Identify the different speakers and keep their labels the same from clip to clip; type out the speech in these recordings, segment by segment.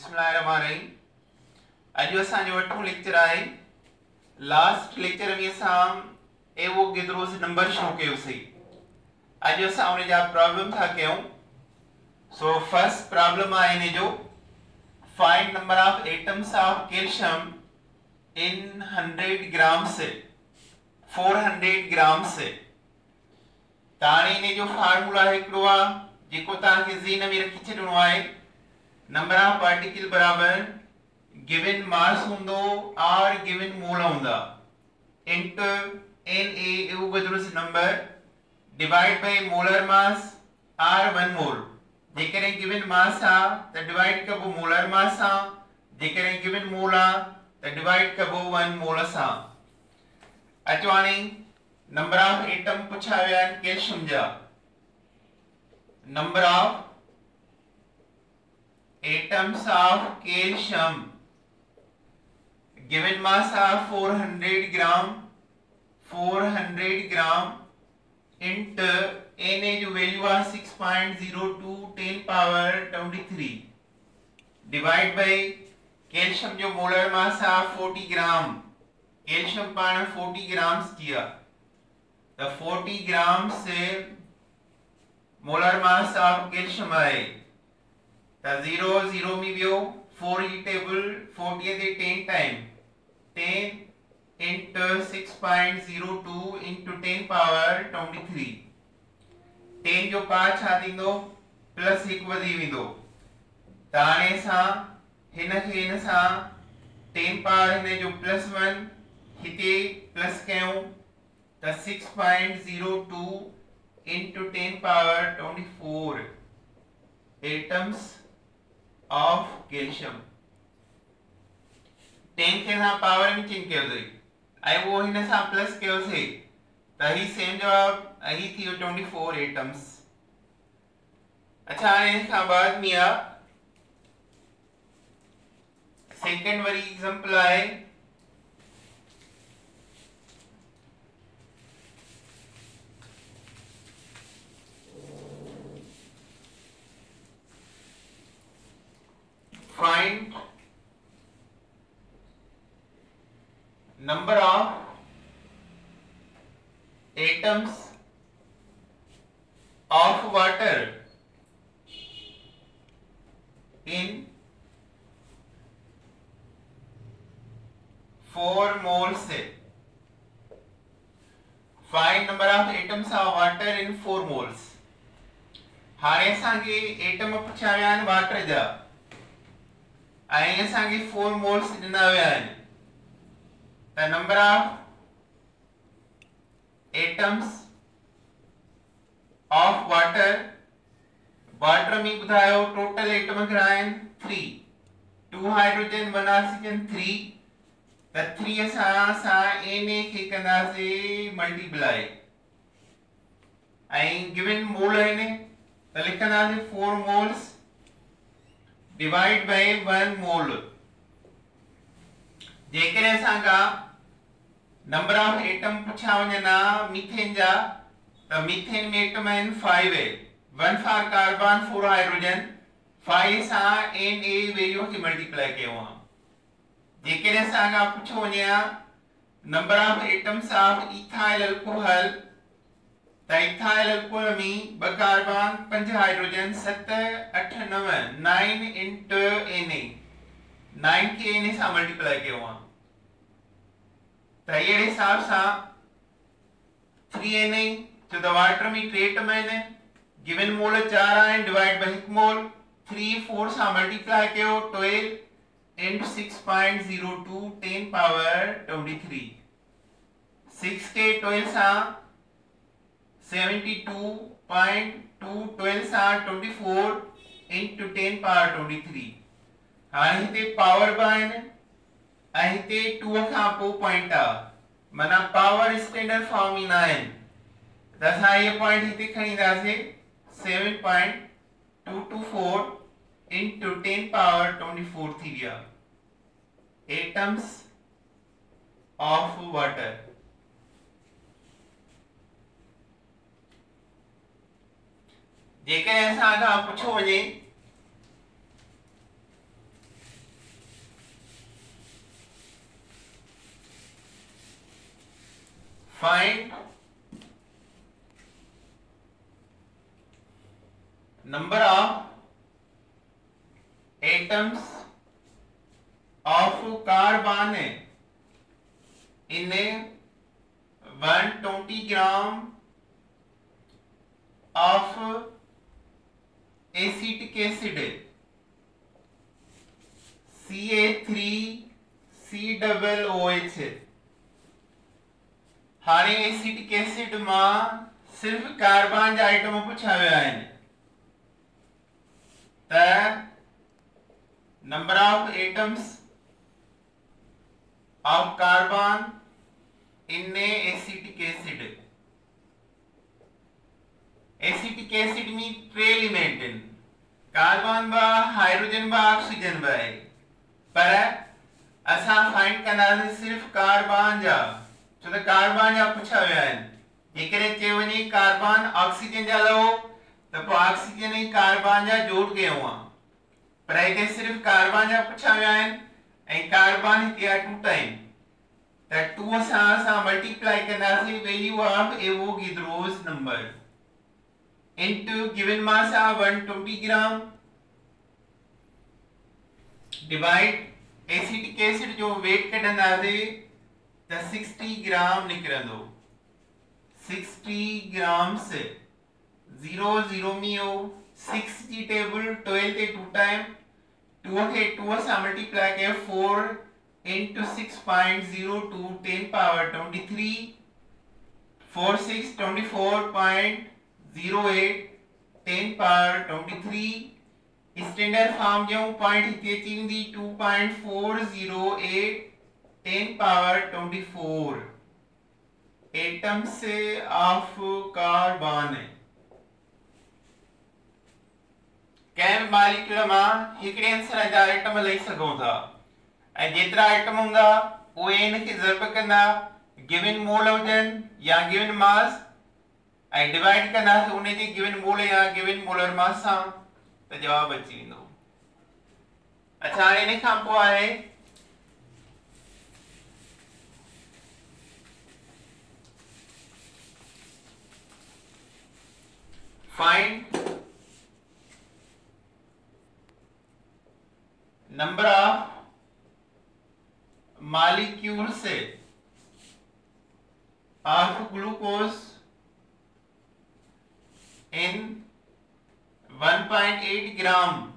Speaker 1: बिस्मिल्लाहिर्रहमानिर्रहीम। अॼु असांजो 8हों लेक्चर आहे। लास्ट लेक्चर में असां एवोगैड्रोस नंबर शुरू कयोसीं। अॼु असां उन जा प्रॉब्लम था कयूं। सो फर्स्ट प्रॉब्लम आहे इन जो find number of atoms of calcium इन 100 ग्राम से 400 ग्राम से। ताणे इन जो फार्मूला हिकिड़ो आहे जेको तव्हांखे ज़हन में रखी छॾिणो आहे। नंबर ऑफ पार्टिकल बराबर गिवन मास हूंदो और गिवन मोल हूंदा into Na Avogadro's number divide by molar mass R 1 मोल। जेकरे गिवन मास आ त डिवाइड कबो मोलर मास आ, जेकरे गिवन मोल आ त डिवाइड कबो 1 मोल सां। अचो हाणे नंबर ऑफ एटम पुछा विया आहिनि कैल्शियम जा। Number of atoms of calcium given mass of 400 gram into Na जो वैल्यू आ 6.02 10 पावर 23 डिवाइड बाय कैल्शियम जो मोलर मास आ 40 ग्राम। कैल्शियम पाण 40 ग्राम्स किया तो 40 ग्राम से मोलर मास ऑफ कैल्शियम आए 0 0 में वियो 4 ई टेबल 40 दे 10 टाइम 10 into 6.02 into 10 पावर 23 10 जो पांच छा थींदो प्लस 1 वधी वेंदो। त हाणे सां हिन खे हिन सां 10 पावर हिन जो प्लस 1 हिते प्लस कयूं त 6.02 into 10 power 24 atoms of calcium। 10 के सां पावर में चेंज कयोसीं ऐं वो हिन सां प्लस कयोसीं त ही सेम जवाब ही थी 24 एटम्स। अच्छा हाणे हिन खां बाद में आ सेकंड वरी एग्जांपल आहे। Find number of atoms of water in 4 moles से। Find number of atoms of water in 4 moles। हाणे असांखे एटम पुछिया विया आहिनि वाटर जा ऐं असांखे 4 मोल्स ॾिना विया आहिनि त number of atoms of water water में ॿुधायो टोटल एटम घणा आहिनि 3 2 हाइड्रोजन 1 ऑक्सीजन 3 त 3 सां Na खे कंदासीं मल्टीप्लाई ऐं गिवन मोल आहिनि त लिखंदासीं 4 मोल्स डिवाइड बाय 1 मोल। जेकॾहिं असांखा नंबर ऑफ एटम पुछा वञनि मीथेन जा त मीथेन में एटम आहिनि 5 आहे 1 फॉर कार्बन 4 हाइड्रोजन 5 सां Na वैल्यू खे मल्टीप्लाई कयो आहे। जेकॾहिं असांखा पुछो वञे number of atoms of ethyl alcohol त इथाइल अल्कोहल में 2 कार्बन 5 हाइड्रोजन 7 8 9 9 into Na 9 के Na सां मल्टीप्लाई कयो आहे त अहिड़े हिसाब सां 3Na छो त वाटर में 3 एटम आहिनि गिवन मोल 4 आहिनि डिवाइड बाय 1 मोल 3 4 सां मल्टीप्लाई कयो 12 into 6.02 10 पावर 23 6 के 12 सां 72.2 12 सां 24 into 10 पावर 23। हाणे हिते पावर बि आहिनि ऐं हिते 2 खां पोइ पॉइंट आहे माना पावर स्टैंडर्ड फॉर्म में न आहिनि त असां इहे पॉइंट हिते खणी ईंदासीं 7.224 into 10 पावर 24 थी विया एटम्स ऑफ वाटर। जेकॾहिं असांखां पुछो वञे find number of atoms of carbon in a 120 gram of acetic acid Ca3COOH हाणे एसिटिक एसिड मां सिर्फ कार्बन जा आइटम पूछा विया आहिनि त number of atoms of carbon in acetic acid acetic acid में टे एलिमेंट आहिनि कार्बन बा हाइड्रोजन बा ऑक्सीजन बा आहे पर असां फाइंड कंदासीं सिर्फ कार्बन जा छो त कार्बन जा पुछा विया आहिनि जेकॾहिं चयो वञे कार्बन ऑक्सीजन जा लो त पोइ ऑक्सीजन ऐं कार्बन जा जोड़ कयूं आहे पर हिते सिर्फ कार्बन जा पुछा विया आहिनि ऐं कार्बन हिते आहे 2 टाइम त 2 सां असां मल्टीप्लाई कंदासीं value of Avogadro's number into given mass of 120 gram divide acetic acid जो weight कढंदासीं त 60 ग्राम निकिरंदो 60 ग्राम से 0 0 में हो 6 जी टेबल 12 ते 2 टाइम 2 खे 2 सां मल्टीप्लाई कयो 4 into 6.02 10 power 23 4 6 24.08 10 power 23 standard form जो पॉइंट हिते अची वेंदी 2.408 10 power 24 एटम्स ऑफ कार्बन कंहिं मॉलिक्यूल मां हिकिड़े आंसर जा एटम लई सघूं था ऐं जेतिरा एटम हूंदा उहे इन खे ज़रब कंदा गिवन मोल हुजनि या गिवन मास ऐं डिवाइड कंदासीं उन जे गिवन मोल या गिवन मोलर मास सां त जवाब अची वेंदो अच्छा हाणे इन खां पोइ आहे find number of molecules of glucose in 1.8 gram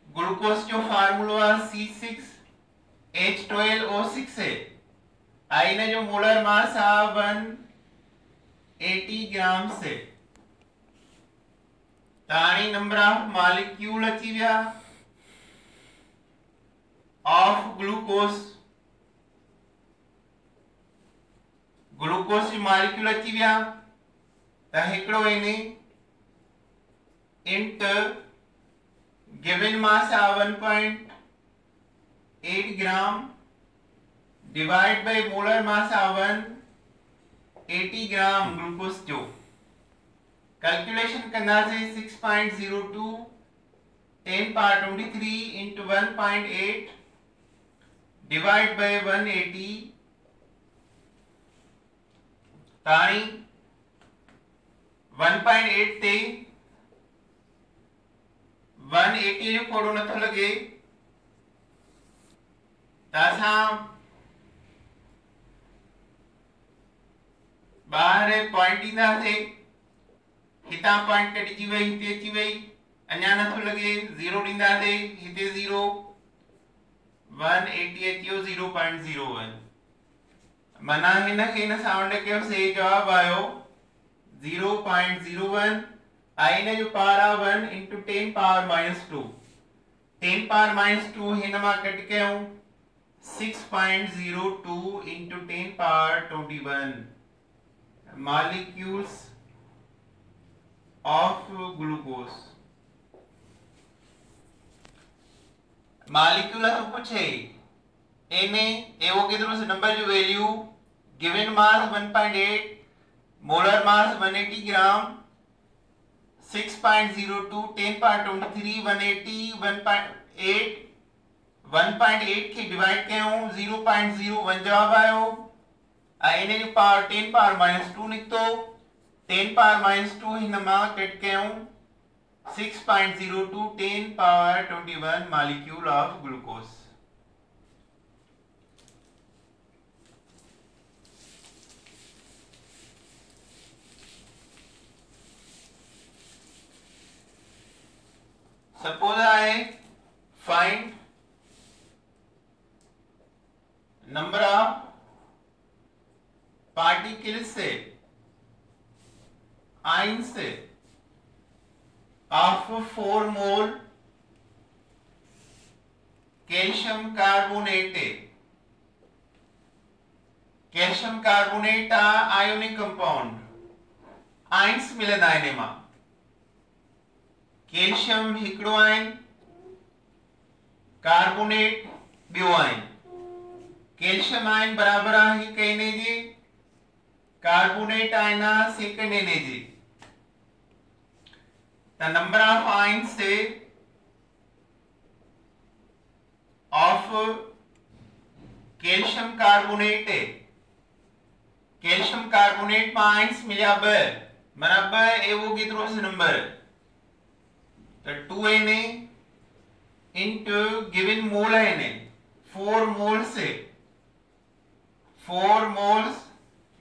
Speaker 1: glucose जो फार्मूला C6H12O6 है इन जो मोलर मास आ 180 ग्राम से ताणी नंबर ऑफ मॉलिक्यूल अची विया ऑफ ग्लूकोज ग्लूकोज मॉलिक्यूल अची विया त हिकिड़ो इने इंट गिवन मास आ 1.8 gram divide by molar mass आ 180 ग्राम ग्लूकोज जो कैलकुलेशन कंदासीं 6.02 10 power 23 into 1.8 डिवाइड बाय 180 ताणी 1.8 ते 180 जो कोड़ो नथो लगे त असां ॿाहिरि पॉइंट ईंदासीं हितां पॉइंट कटिजी वई हिते अची वई अञा नथो लगे 0 ॾींदासीं हिते 0 180 अचियो 0.01 माना हिन खे हिन सां वंड कयोसीं जवाब आयो 0.01 इन जो पावर आ 1 into 10 power minus 2 10 power minus 2 हिन मां कट कयूं 6.02 into 10 power 21 molecules of glucose molecule तो पूछे इने एवोगैड्रोस नंबर जो value given mass 1.8 molar mass 180 ग्राम 6.02 10 power 23 180 1.8 1.8 खे डिवाइड कयूं 0.01 जवाब आयो इन जो पावर 10 पावर -2 निकतो 10 पावर -2 हिन मां कट कयूं 6.02 10 power 21 molecule of glucose. Suppose I find number of particles से आयन से of 4 mole calcium carbonate ionic compound ions मिलंदा आहिनि मां कैल्शियम हिकिड़ो आयन कार्बोनेट ॿियो आयन कैल्शियम आयन बराबर आहे हिकु इन जी कार्बोनेट आयन आहे सेकंड इन जी the number of ions of calcium carbonate में आयन्स मिलिया 2 माना 2 एवो केतिरो नंबर तो 2Na into given मोल है ने 4 मोल से 4 मोल्स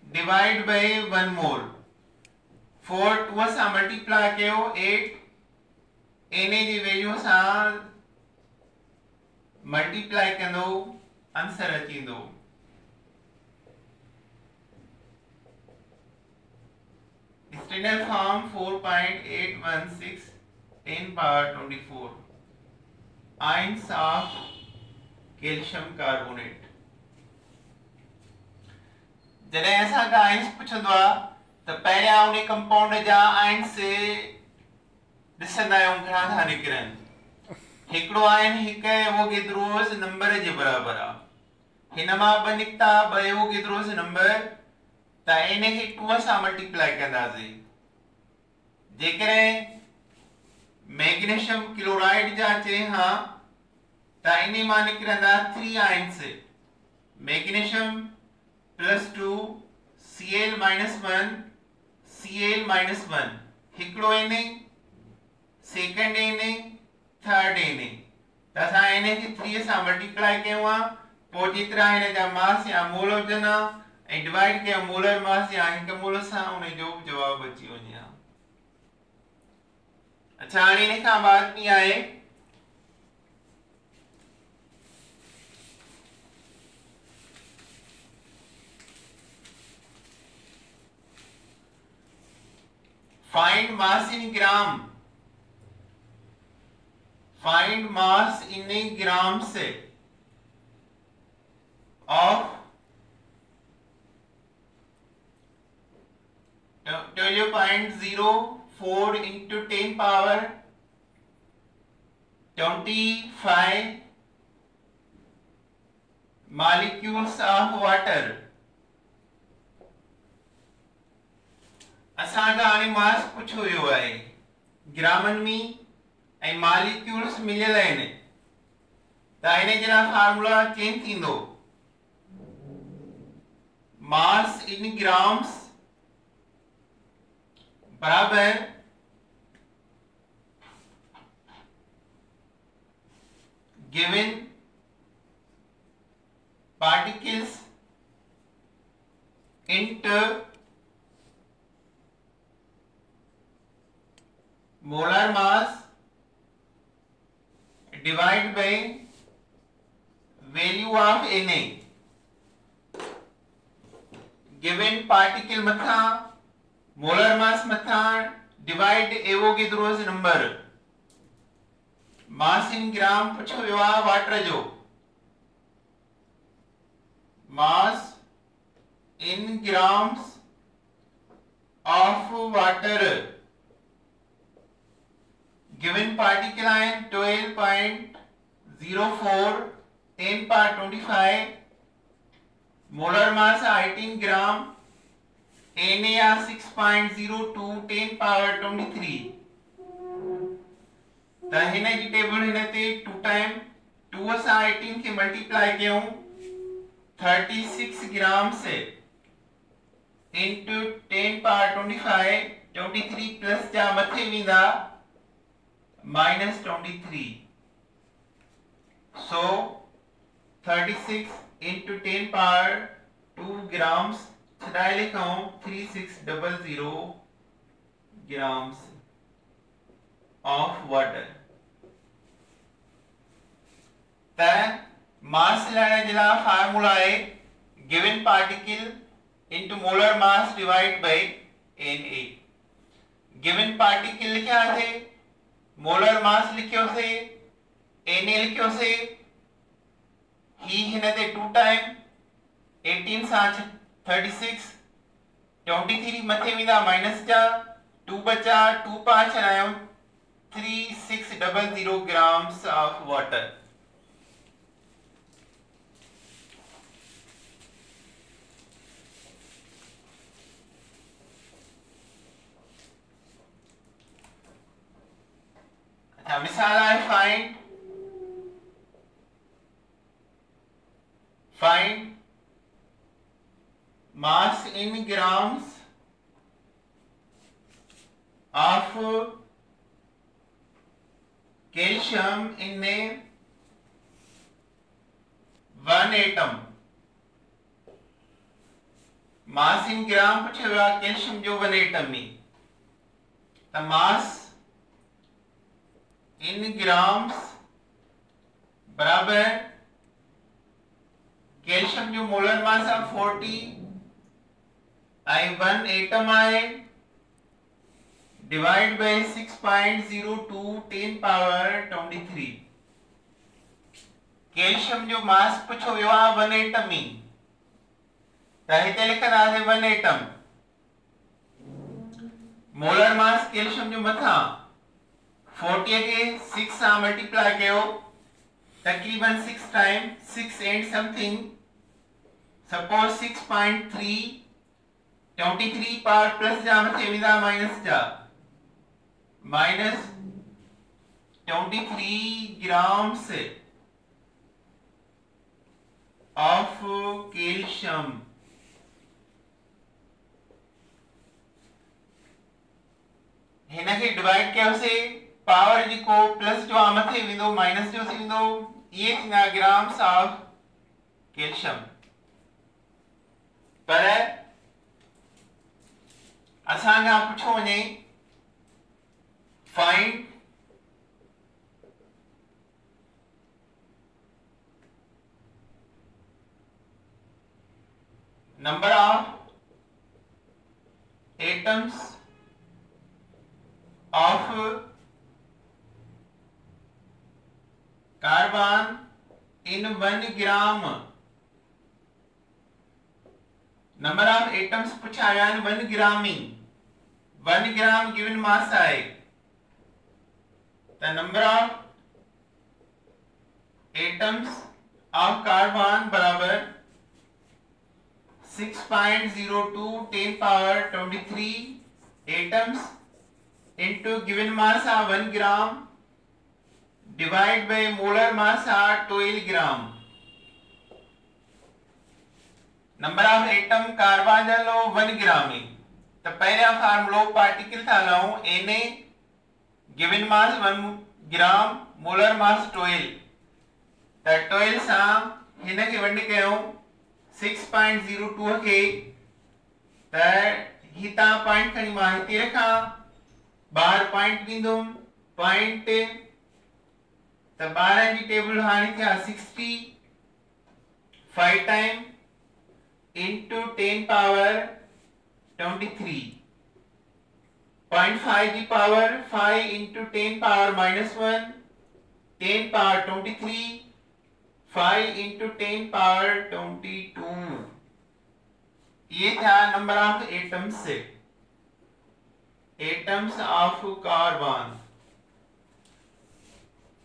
Speaker 1: डिवाइड बाय 1 मोल 4 2 सां मल्टीप्लाई कयो 8 Na जी वैल्यू सां मल्टीप्लाई कंदो answer अचींदो standard form 4.816 10 power 24 ions of calcium carbonate जॾहिं असां खां आयन्स पुछंदो आहे त पहिरियां उन कंपाउंड जा आयन्स ॾिसंदा आहियूं घणा था निकिरनि हिकिड़ो आयन हिकु एवोगेड्रोस नंबर जे बराबर आहे हिन मां 2 निकिता 2 एवोगेड्रोस नंबर त इन खे 2 सां मल्टीप्लाई कंदासीं जेकॾहिं मैग्नीशियम क्लोराइड जा चे हाँ त इन मां निकिरंदा 3 आयन्स मैग्नीशियम +2 Cl-1 Cl-1 हिकिड़ो Na second Na third Na त असां इन खे 3 सां मल्टीप्लाई कयूं आहे पोइ जेतिरा हिन जा मास या मोल हुजनि ऐं डिवाइड कयूं मोलर मास या हिकु मोल सां उन जो जवाब अची वञे अच्छा हाणे इन खां बाद में आहे find mass in gram grams of 12.04 into 10 power 25 molecules of water असां खां हाणे मास पुछो वियो आहे ग्रामनि में ऐं मॉलिक्यूल्स मिलियल आहिनि त इन जे लाइ फार्मूला चेंज थींदो मास इन ग्राम्स बराबर given particles into molar mass divided by value of Na given particle मथा मोलर मास मथा divide Avogadro's number mass in gram पुछो वियो आहे वाटर जो mass in grams of water given particle ion 12.04 10 power 25 molar mass 18 gram Na 6.02 10 power 23 त हिन जी table हिन ते 2 टाइम 2 असां 18 खे मल्टीप्लाई कयूं 36 ग्राम से इंटू 10 पावर 25 23 प्लस जा मथे वेंदा -23 so 36 into 10 power 2 grams छॾाए लिखूं 3600 grams of water त मास लाने जे लाइ फार्मूला है given particle into molar mass divided by Na given particle लिखिया थे molar mass लिखियो से Na लिखियो से ही हिन ते 2 टाइम 18 सा 36 23 मथे वेंदा माइनस जा 2 बचा 2 5 छॾायो 3600 grams of water मिसाल है find mass in grams of calcium in a 1 atom mass in gram पूछे हुआ calcium जो 1 atom में the mass in grams बराबर कैल्शियम जो मोलर मास है 40 I1 एटम आए डिवाइड बाय 6.02 10 पावर 23 कैल्शियम जो मास पूछो वियो आहे 1 एटम में त हिते लिखंदासीं 1 एटम मोलर मास कैल्शियम जो मथा 40 के 6 सां मल्टीप्लाई कयो तकरीबन 6 time 6 and something suppose 6.3 23 power plus जा मथे वेंदा माइनस जा -23 grams of calcium हिन खे डिवाइड कयो से पावर जेको प्लस जो मथे वेंदो माइनस जो थींदो ये थींदा ग्राम्स ऑफ कैल्शियम पर असां खां पुछो वञे find number of atoms of carbon in 1 gram number of atoms पूछा गया 1 gram में 1 gram given mass है the number of atoms of carbon बराबर 6.02 10 power 23 atoms into given mass of 1 gram divide by molar mass of 12 gram number of atom carbon low 1 gram में तो पहले formula particle था लो Na given mass 1 gram molar mass 12 तो 12 सा हिन के वंड कयो 6.02 के तो हिता पॉइंट खणी मां हिते रखा बाहर पॉइंट ॾींदुम पॉइंट त 12 जी टेबल हाणे थिया 60 5 टाइम into 10 पावर 23 0.5 की power 5 into 10 power -1 10 power 23 5 into 10 power 22 ये था नंबर ऑफ एटम्स से atoms of carbon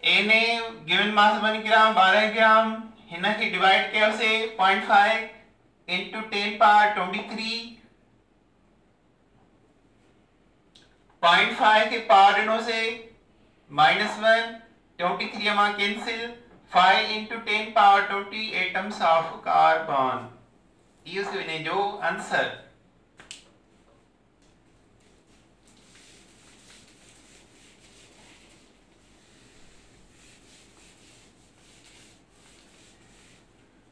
Speaker 1: Na given mass 1 gram 12 gram हिन के डिवाइड किया से 0.5 into 10 power 23 0.5 के पावर ॾिनो से -1 23 मां cancel 5 into 10 power 20 atoms of carbon. इसमें जो answer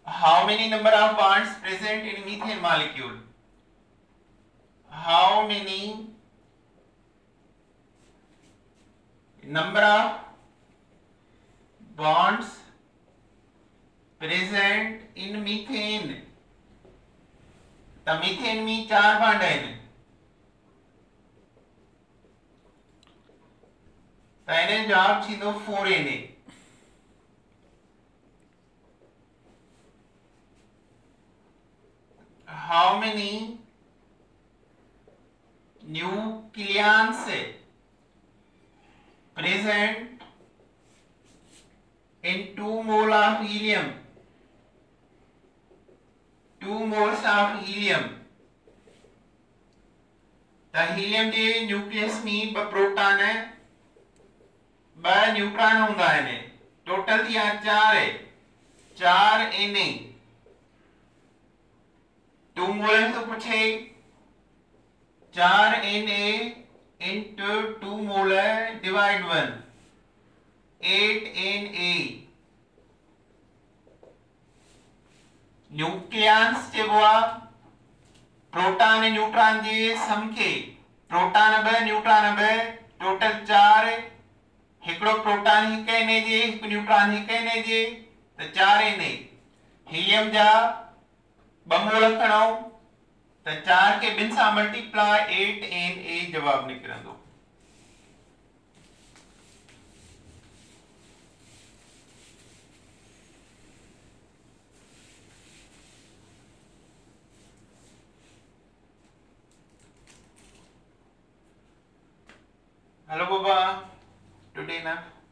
Speaker 1: how many number of bonds present in methane molecule? How many number of bonds present in methane? तो मीथेन में 4 बॉन्ड हैं तो एने जवाब छीनो 4 एने how many nucleons present in 2 mole of helium? 2 moles of helium. The helium के nucleus में 2 proton है 2 न्यूट्रॉन होंदा है ने टोटल दिया 4 है 4 Na 2 मोल है तो पूछे 4 Na into 2 मोल है डिवाइड 1 8 Na न्यूक्लियस जे हुआ प्रोटॉन न्यूट्रॉन जे सम के प्रोटॉन 2 न्यूट्रॉन 2 टोटल 4 हिकड़ो प्रोटॉन हिक ने जे हिक न्यूट्रॉन हिक ने जे तो 4 ने हीलियम जा 2 मोल खणो तो 4 के 2 सां मल्टीप्लाई 8 Na जवाब निकरंदो Hello Baba, today enough.